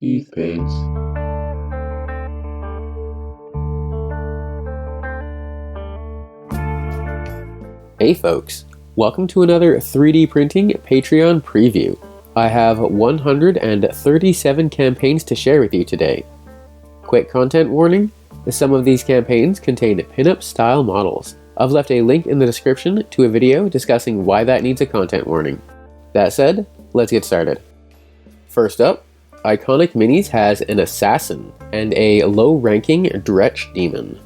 Eve paints. Hey folks, welcome to another 3D printing Patreon preview. I have 137 campaigns to share with you today. Quick content warning, some of these campaigns contain pinup style models. I've left a link in the description to a video discussing why that needs a content warning. That said, let's get started. First up, Iconic Minis has an assassin and a low-ranking Dretch demon.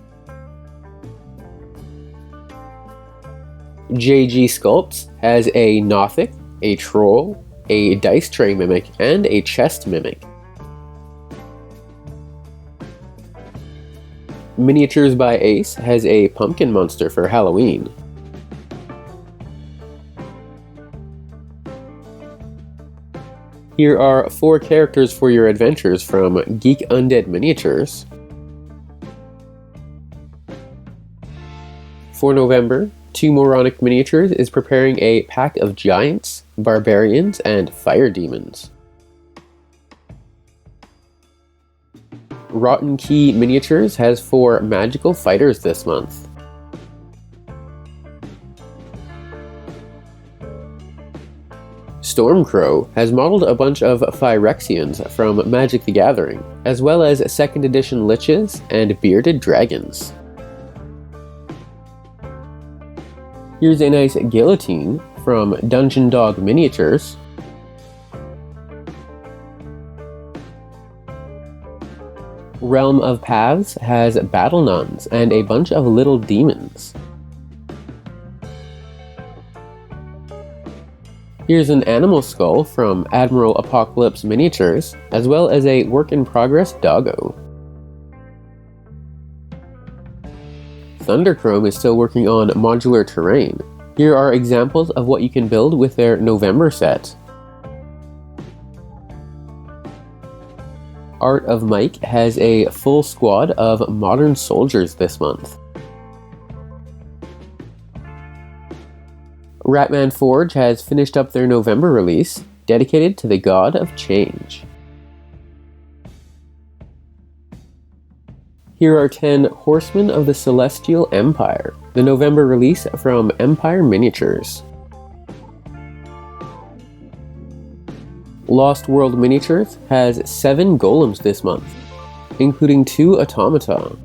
JG Sculpts has a Nothic, a Troll, a Dice Tray Mimic, and a Chest Mimic. Miniatures by Ace has a Pumpkin Monster for Halloween. Here are 4 characters for your adventures from Geek Undead Miniatures. For November, 2 Moronic Miniatures is preparing a pack of giants, barbarians, and fire demons. Rotten Key Miniatures has 4 magical fighters this month. Stormcrow has modeled a bunch of Phyrexians from Magic the Gathering, as well as 2nd edition liches and bearded dragons. Here's a nice guillotine from Dungeon Dog Miniatures. Realm of Paths has battle nuns and a bunch of little demons. Here's an animal skull from Admiral Apocalypse Miniatures, as well as a work-in-progress doggo. Thunderchrome is still working on modular terrain. Here are examples of what you can build with their November set. Art of Mike has a full squad of modern soldiers this month. Ratman Forge has finished up their November release, dedicated to the God of Change. Here are 10 Horsemen of the Celestial Empire, the November release from Empire Miniatures. Lost World Miniatures has 7 golems this month, including 2 automata.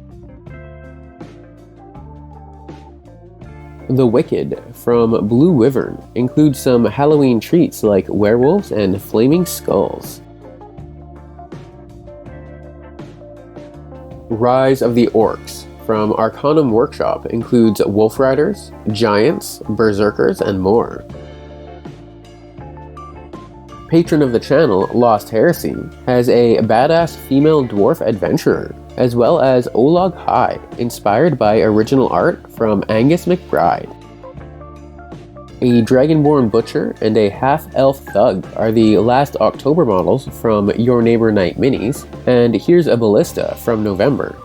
The Wicked from Blue Wyvern includes some Halloween treats like werewolves and flaming skulls. Rise of the Orcs from Arcanum Workshop includes wolf riders, giants, berserkers, and more. Patron of the channel, Lost Heresy, has a badass female dwarf adventurer, as well as Olog High, inspired by original art from Angus McBride. A Dragonborn Butcher and a half-elf thug are the last October models from Your Neighbor Night Minis, and here's a Ballista from November.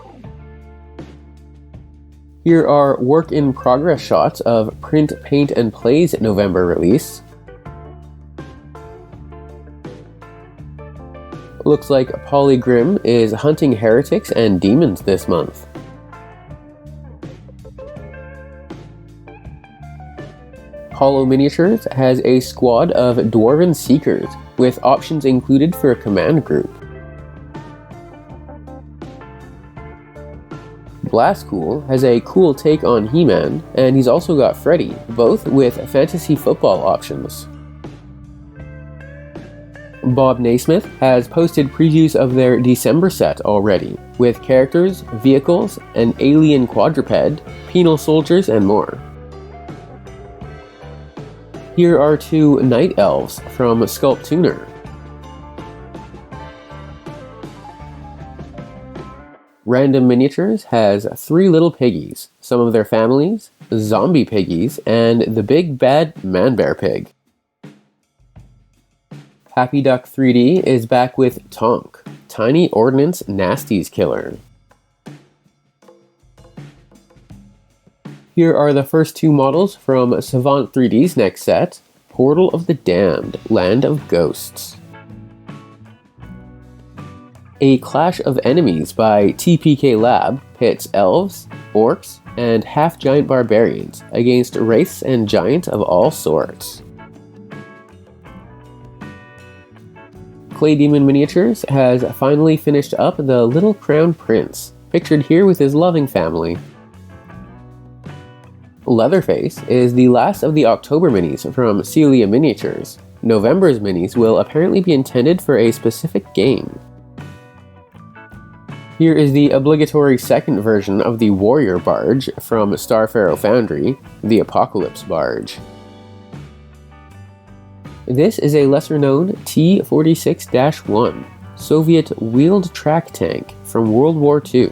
Here are work-in-progress shots of Print, Paint, and Play's November release. Looks like Polygrim is hunting heretics and demons this month. Hollow Miniatures has a squad of Dwarven Seekers, with options included for a command group. Blastcool has a cool take on He-Man, and he's also got Freddy, both with fantasy football options. Bob Naismith has posted previews of their December set already, with characters, vehicles, an alien quadruped, penal soldiers, and more. Here are 2 Night Elves from Sculptuner. Random Miniatures has 3 little piggies, some of their families, zombie piggies, and the big bad man-bear pig. Happy Duck 3D is back with Tonk, Tiny Ordnance Nasties Killer. Here are the first 2 models from Savant 3D's next set, Portal of the Damned, Land of Ghosts. A Clash of Enemies by TPK Lab pits elves, orcs, and half-giant barbarians against wraiths and giants of all sorts. Clay Demon Miniatures has finally finished up the Little Crown Prince, pictured here with his loving family. Leatherface is the last of the October minis from Celia Miniatures. November's minis will apparently be intended for a specific game. Here is the obligatory second version of the Warrior Barge from Starpharaoh Foundry, the Apocalypse Barge. This is a lesser-known T-46-1 Soviet wheeled track tank from World War II.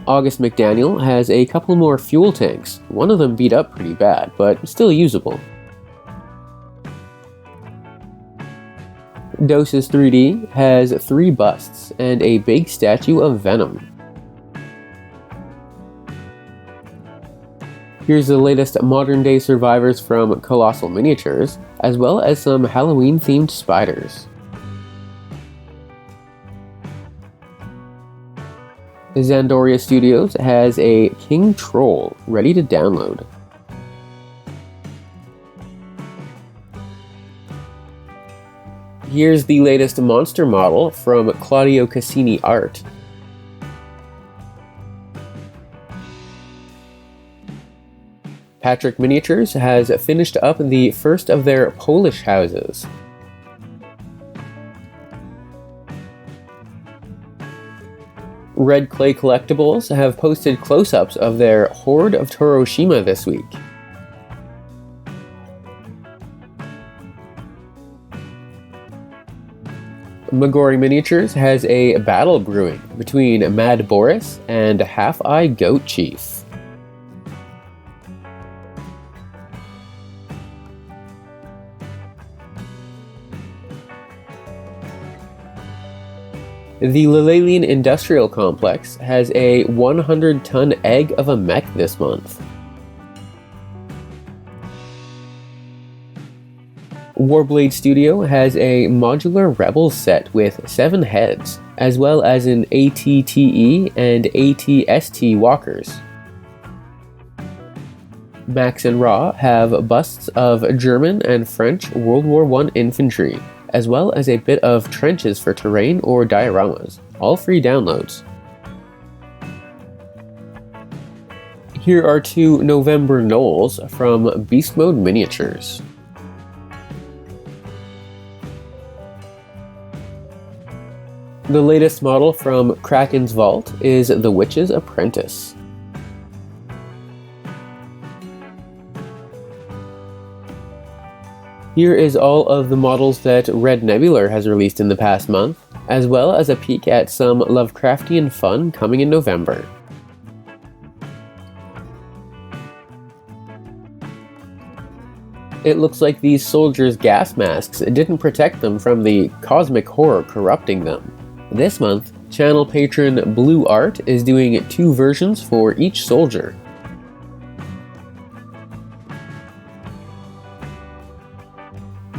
August McDaniel has a couple more fuel tanks, one of them beat up pretty bad, but still usable. Doses 3D has 3 busts and a big statue of Venom. Here's the latest modern-day survivors from Colossal Miniatures, as well as some Halloween-themed spiders. Zandoria Studios has a King Troll ready to download. Here's the latest monster model from Claudio Cassini Art. Patrick Miniatures has finished up the first of their Polish houses. Red Clay Collectibles have posted close-ups of their Horde of Toroshima this week. Magori Miniatures has a battle brewing between Mad Boris and Half-Eye Goat Chief. The Lilalian Industrial Complex has a 100-ton egg of a mech this month. Warblade Studio has a modular Rebels set with 7 heads, as well as an ATTE and ATST walkers. Max and Raw have busts of German and French World War I infantry, as well as a bit of trenches for terrain or dioramas, all free downloads. Here are 2 November Knolls from Beast Mode Miniatures. The latest model from Kraken's Vault is the Witch's Apprentice. Here is all of the models that Red Nebular has released in the past month, as well as a peek at some Lovecraftian fun coming in November. It looks like these soldiers' gas masks didn't protect them from the cosmic horror corrupting them. This month, channel patron Blue Art is doing 2 versions for each soldier.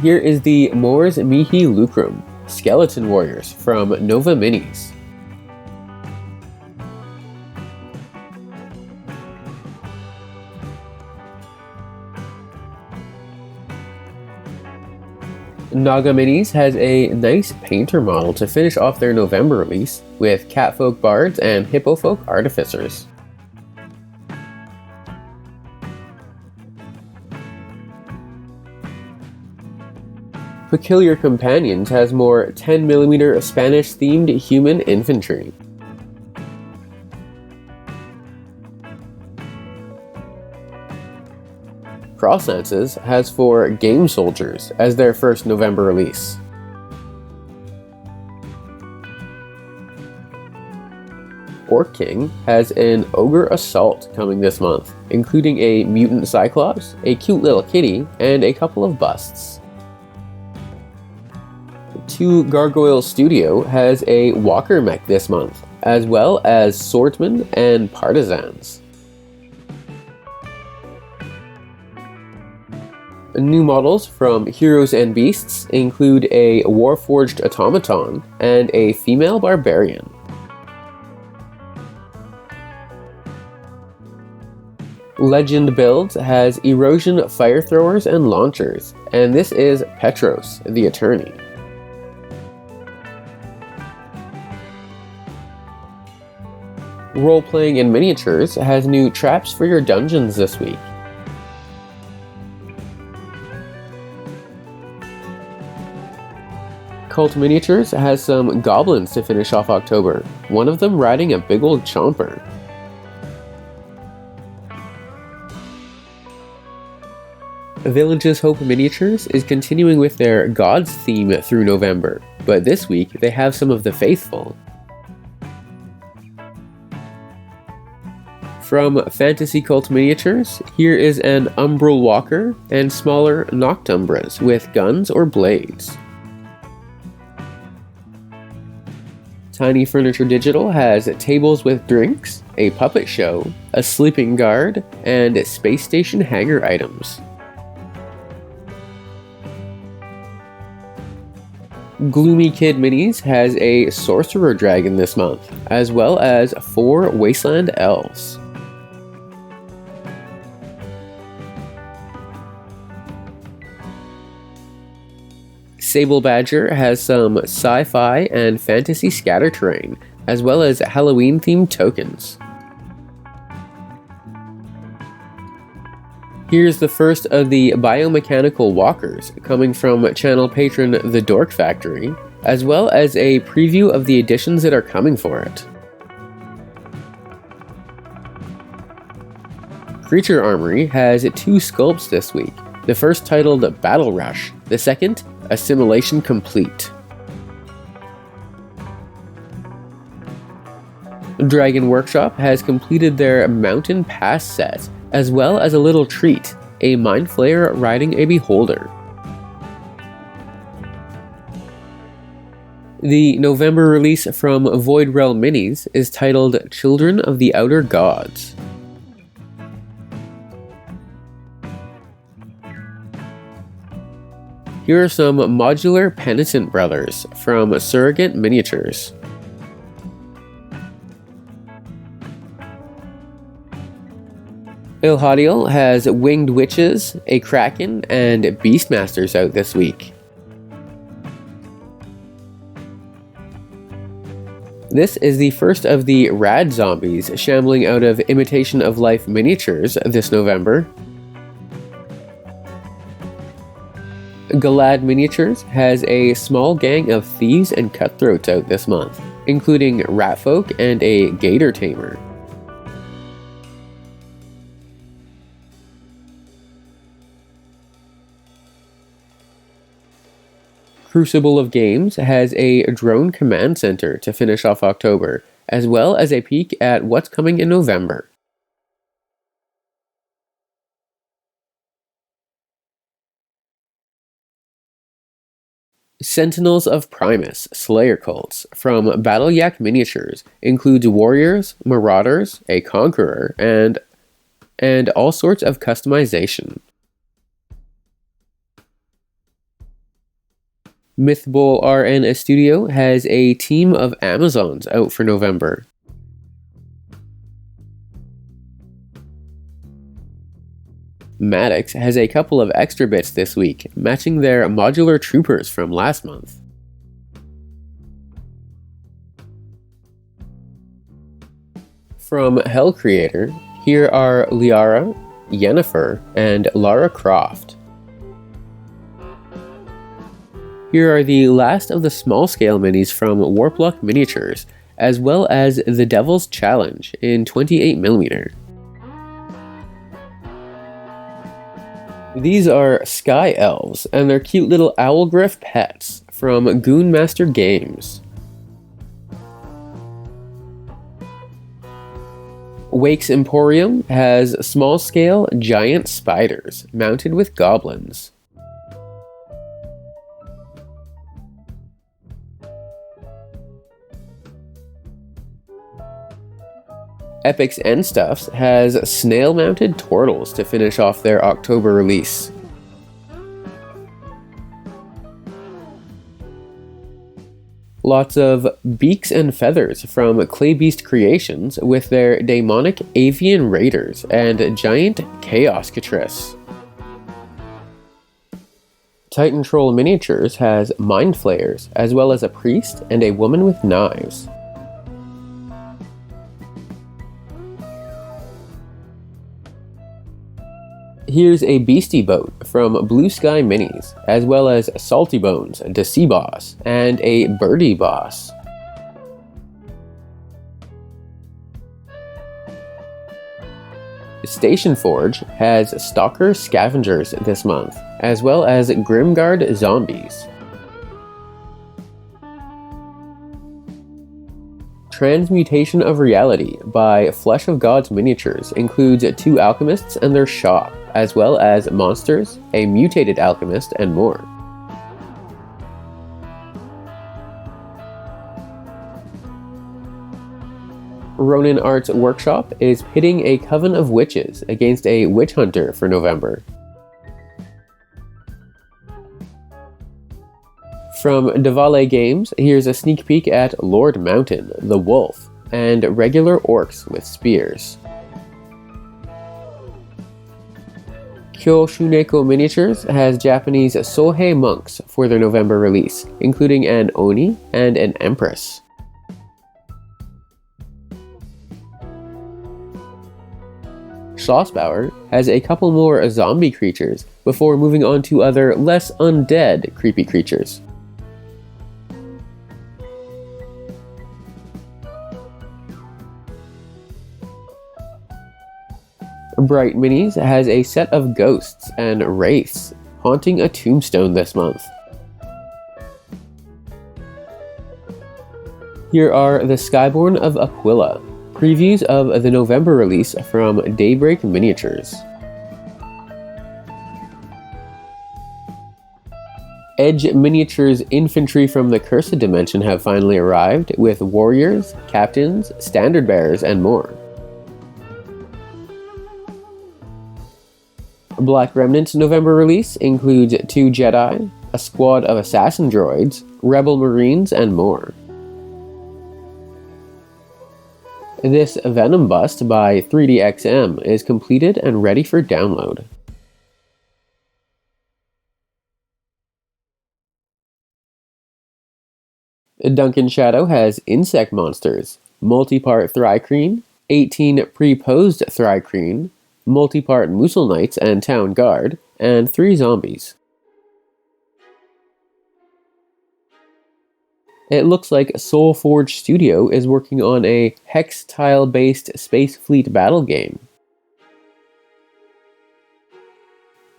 Here is the Mors Mihi Lucrum, Skeleton Warriors from Nova Minis. Naga Minis has a nice painter model to finish off their November release with Catfolk Bards and Hippofolk Artificers. Peculiar Companions has more 10mm Spanish-themed human infantry. Crosslances has 4 Game Soldiers as their first November release. Orc King has an Ogre Assault coming this month, including a Mutant Cyclops, a cute little kitty, and a couple of busts. 2 Gargoyle Studio has a Walker mech this month, as well as Swordsmen and Partisans. New models from Heroes and Beasts include a Warforged automaton and a female barbarian. Legend Builds has erosion fire throwers and launchers, and this is Petros, the Attorney. Role-Playing in Miniatures has new traps for your dungeons this week. Cult Miniatures has some goblins to finish off October, one of them riding a big old chomper. Villages Hope Miniatures is continuing with their Gods theme through November, but this week they have some of the faithful. From Fantasy Cult Miniatures, here is an Umbral Walker and smaller Noctumbras with guns or blades. Tiny Furniture Digital has tables with drinks, a puppet show, a sleeping guard, and space station hangar items. Gloomy Kid Minis has a Sorcerer Dragon this month, as well as 4 Wasteland Elves. Sable Badger has some sci-fi and fantasy scatter terrain, as well as Halloween-themed tokens. Here's the first of the biomechanical walkers, coming from channel patron The Dork Factory, as well as a preview of the additions that are coming for it. Creature Armory has 2 sculpts this week, the first titled Battle Rush, the second Assimilation Complete. Dragon Workshop has completed their Mountain Pass set, as well as a little treat, a Mind Flayer riding a Beholder. The November release from Void Realm Minis is titled Children of the Outer Gods. Here are some modular Penitent Brothers from Surrogate Miniatures. Ilhadiel has Winged Witches, a Kraken, and Beastmasters out this week. This is the first of the Rad Zombies shambling out of Imitation of Life miniatures this November. Galad Miniatures has a small gang of thieves and cutthroats out this month, including Ratfolk and a Gator Tamer. Crucible of Games has a drone command center to finish off October, as well as a peek at what's coming in November. Sentinels of Primus, Slayer Cults, from Battle Yak Miniatures, includes warriors, marauders, a conqueror, and all sorts of customization. Mythbowl RN Studio has a team of Amazons out for November. Maddox has a couple of extra bits this week, matching their modular troopers from last month. From Hell Creator, here are Liara, Yennefer, and Lara Croft. Here are the last of the small-scale minis from Warpluck Miniatures, as well as the Devil's Challenge in 28mm. These are Sky Elves, and they're cute little Owlgriff pets from Goonmaster Games. Wake's Emporium has small-scale giant spiders mounted with goblins. Epic's End Stuffs has snail-mounted turtles to finish off their October release. Lots of beaks and feathers from Clay Beast Creations with their Daemonic Avian Raiders and Giant Chaos Catrice. Titan Troll Miniatures has Mind Flayers, as well as a priest and a woman with knives. Here's a Beastie Boat from Blue Sky Minis, as well as Salty Bones, the Sea Boss, and a Birdie Boss. Station Forge has Stalker Scavengers this month, as well as Grimguard Zombies. Transmutation of Reality by Flesh of Gods Miniatures includes 2 alchemists and their shop, as well as monsters, a mutated alchemist, and more. Ronin Arts Workshop is pitting a coven of witches against a witch hunter for November. From Davale Games, here's a sneak peek at Lord Mountain, the Wolf, and regular orcs with spears. Kyoshuneko Miniatures has Japanese Sohei monks for their November release, including an Oni and an Empress. Schlossbauer has a couple more zombie creatures before moving on to other less undead creepy creatures. Bright Minis has a set of ghosts and wraiths haunting a tombstone this month. Here are the Skyborn of Aquila, previews of the November release from Daybreak Miniatures. Edge Miniatures Infantry from the Cursed Dimension have finally arrived, with warriors, captains, standard bearers, and more. Black Remnant's November release includes 2 Jedi, a squad of assassin droids, rebel marines, and more. This Venom bust by 3DXM is completed and ready for download. Duncan Shadow has Insect Monsters, multi-part Thri-Kreen, 18 pre-posed Thri-Kreen, multi-part Moosel Knights and Town Guard, and 3 zombies. It looks like Soulforge Studio is working on a hex tile-based Space Fleet battle game.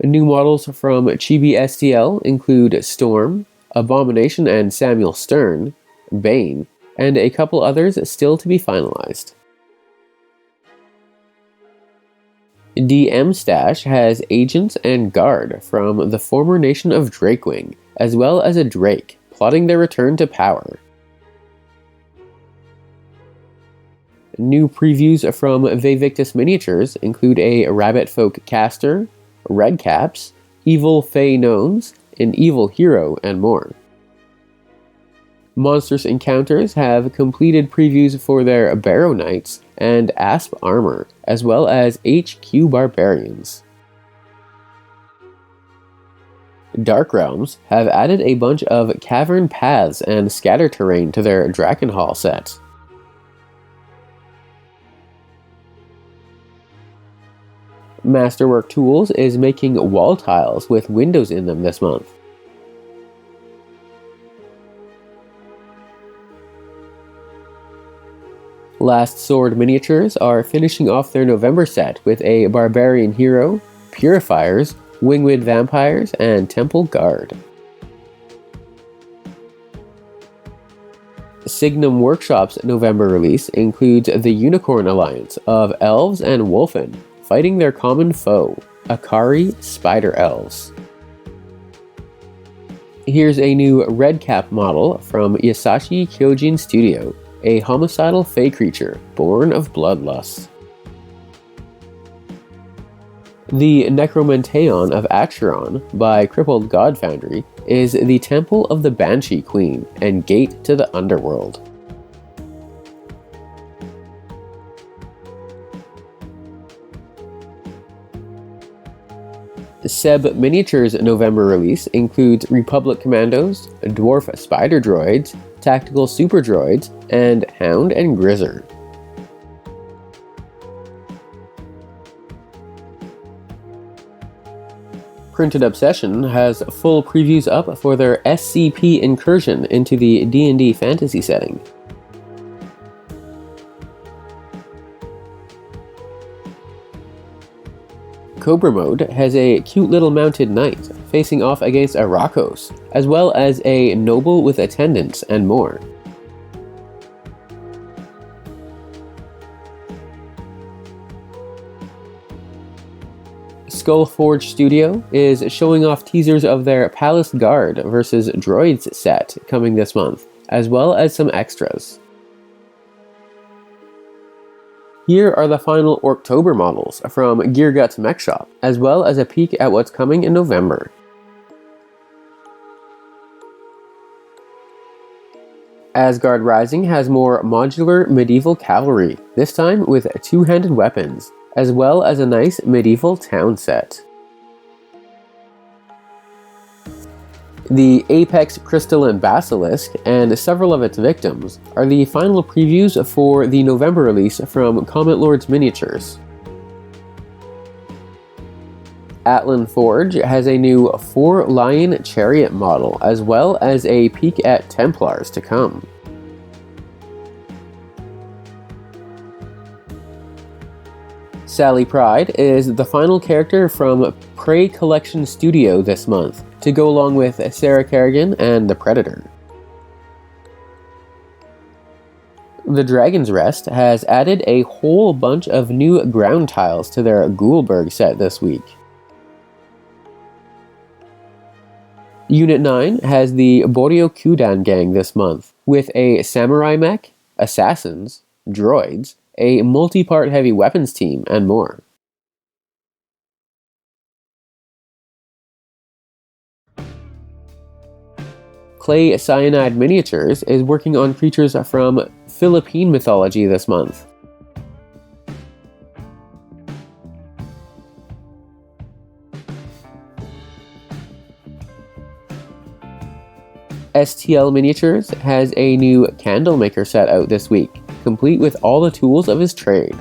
New models from Chibi STL include Storm, Abomination and Samuel Stern, Bane, and a couple others still to be finalized. DM Stash has Agents and Guard from the former nation of Drakewing, as well as a Drake, plotting their return to power. New previews from Vevictus Miniatures include a Rabbit Folk Caster, Red Caps, Evil Fey Gnomes, an Evil Hero, and more. Monstrous Encounters have completed previews for their Barrow Knights and Asp Armor, as well as HQ Barbarians. Dark Realms have added a bunch of Cavern Paths and Scatter Terrain to their Drakenhall set. Masterwork Tools is making wall tiles with windows in them this month. Last Sword Miniatures are finishing off their November set with a Barbarian Hero, Purifiers, Wingwid Vampires, and Temple Guard. Signum Workshop's November release includes the Unicorn Alliance of Elves and Wolfen, fighting their common foe, Akari Spider Elves. Here's a new Red Cap model from Yasashi Kyojin Studio, a homicidal fey creature born of bloodlust. The Necromanteon of Acheron by Crippled God Foundry is the temple of the Banshee Queen and gate to the underworld. Seb Miniatures' November release includes Republic Commandos, Dwarf Spider Droids, Tactical Super Droids, and Hound and Grizzer. Printed Obsession has full previews up for their SCP incursion into the D&D fantasy setting. Cobra Mode has a cute little mounted knight facing off against a Rakos, as well as a noble with attendants and more. Skullforge Studio is showing off teasers of their Palace Guard vs. Droids set coming this month, as well as some extras. Here are the final Orktober models from Gear Guts Mech Shop, as well as a peek at what's coming in November. Asgard Rising has more modular medieval cavalry, this time with two-handed weapons, as well as a nice medieval town set. The Apex Crystalline Basilisk and several of its victims are the final previews for the November release from Comet Lords Miniatures. Atlan Forge has a new 4-Lion Chariot model, as well as a peek at Templars to come. Sally Pride is the final character from Prey Collection Studio this month, to go along with Sarah Kerrigan and the Predator. The Dragon's Rest has added a whole bunch of new ground tiles to their Ghoulberg set this week. Unit 9 has the Boryo Kudan gang this month, with a samurai mech, assassins, droids, a multi-part heavy weapons team, and more. Clay Cyanide Miniatures is working on creatures from Philippine mythology this month. STL Miniatures has a new Candlemaker set out this week, complete with all the tools of his trade.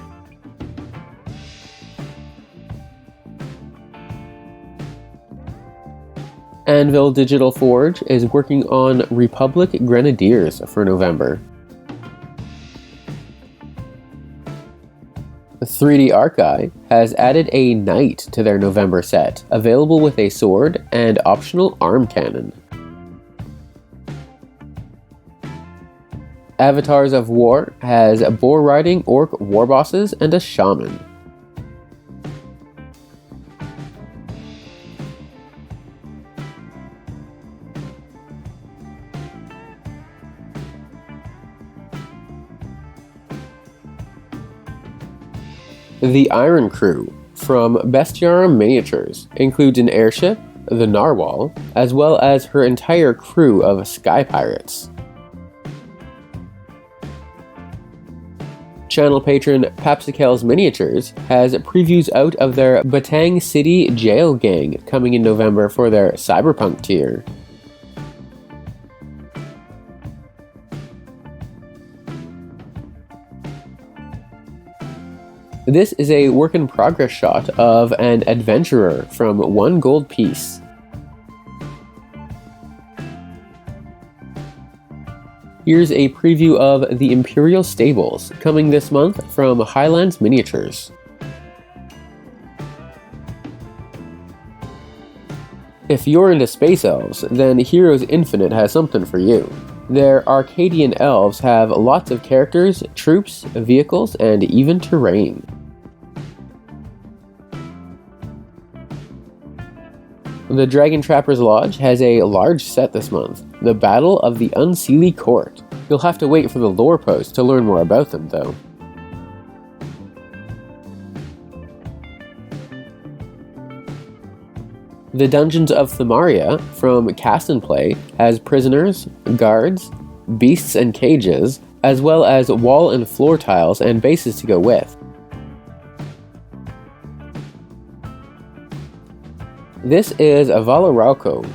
Anvil Digital Forge is working on Republic Grenadiers for November. 3D Archive has added a knight to their November set, available with a sword and optional arm cannon. Avatars of War has boar riding orc warbosses and a shaman. The Iron Crew from Bestiarum Miniatures includes an airship, the Narwhal, as well as her entire crew of sky pirates. Channel patron Papsicales Miniatures has previews out of their Batang City Jail Gang coming in November for their Cyberpunk tier. This is a work-in-progress shot of an adventurer from One Gold Piece. Here's a preview of the Imperial Stables, coming this month from Highlands Miniatures. If you're into Space Elves, then Heroes Infinite has something for you. Their Arcadian elves have lots of characters, troops, vehicles, and even terrain. The Dragon Trapper's Lodge has a large set this month, the Battle of the Unseelie Court. You'll have to wait for the lore post to learn more about them, though. The Dungeons of Themaria from Cast and Play has prisoners, guards, beasts and cages, as well as wall and floor tiles and bases to go with. This is a Valarauco,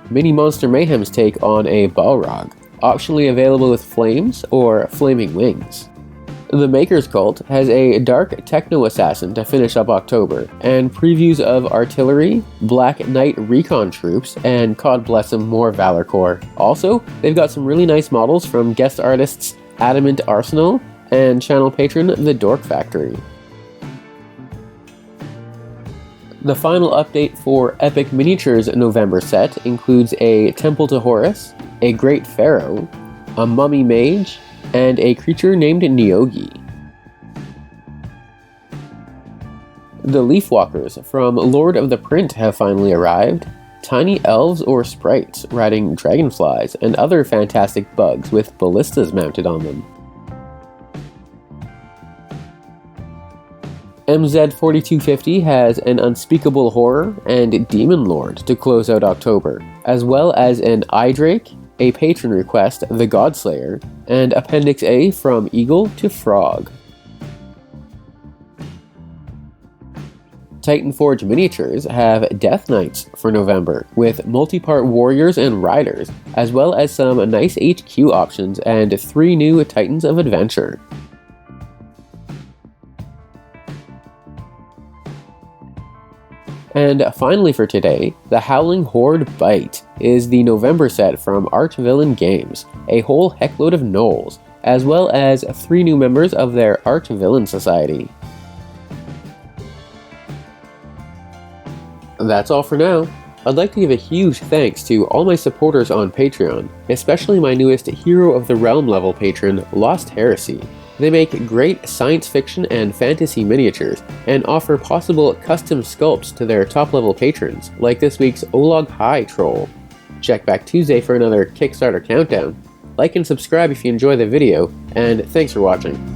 Mini Monster Mayhem's take on a Balrog, optionally available with flames or flaming wings. The Maker's Cult has a dark techno assassin to finish up October, and previews of artillery, Black Knight recon troops, and God bless 'em, more Valor Corps. Also, they've got some really nice models from guest artists Adamant Arsenal and channel patron The Dork Factory. The final update for Epic Miniatures November set includes a Temple to Horus, a Great Pharaoh, a Mummy Mage, and a creature named Nyogi. The Leafwalkers from Lord of the Print have finally arrived. Tiny elves or sprites riding dragonflies and other fantastic bugs with ballistas mounted on them. MZ4250 has an Unspeakable Horror and Demon Lord to close out October, as well as an Eyedrake, a patron request, The Godslayer, and Appendix A from Eagle to Frog. Titanforge Miniatures have Death Knights for November, with multi-part warriors and riders, as well as some nice HQ options and 3 new Titans of Adventure. And finally for today, the Howling Horde Bite is the November set from Archvillain Games, a whole heckload of gnolls, as well as 3 new members of their Archvillain Society. That's all for now. I'd like to give a huge thanks to all my supporters on Patreon, especially my newest Hero of the Realm level patron, Lost Heresy. They make great science fiction and fantasy miniatures, and offer possible custom sculpts to their top level patrons, like this week's Olog High Troll. Check back Tuesday for another Kickstarter countdown. Like and subscribe if you enjoy the video, and thanks for watching.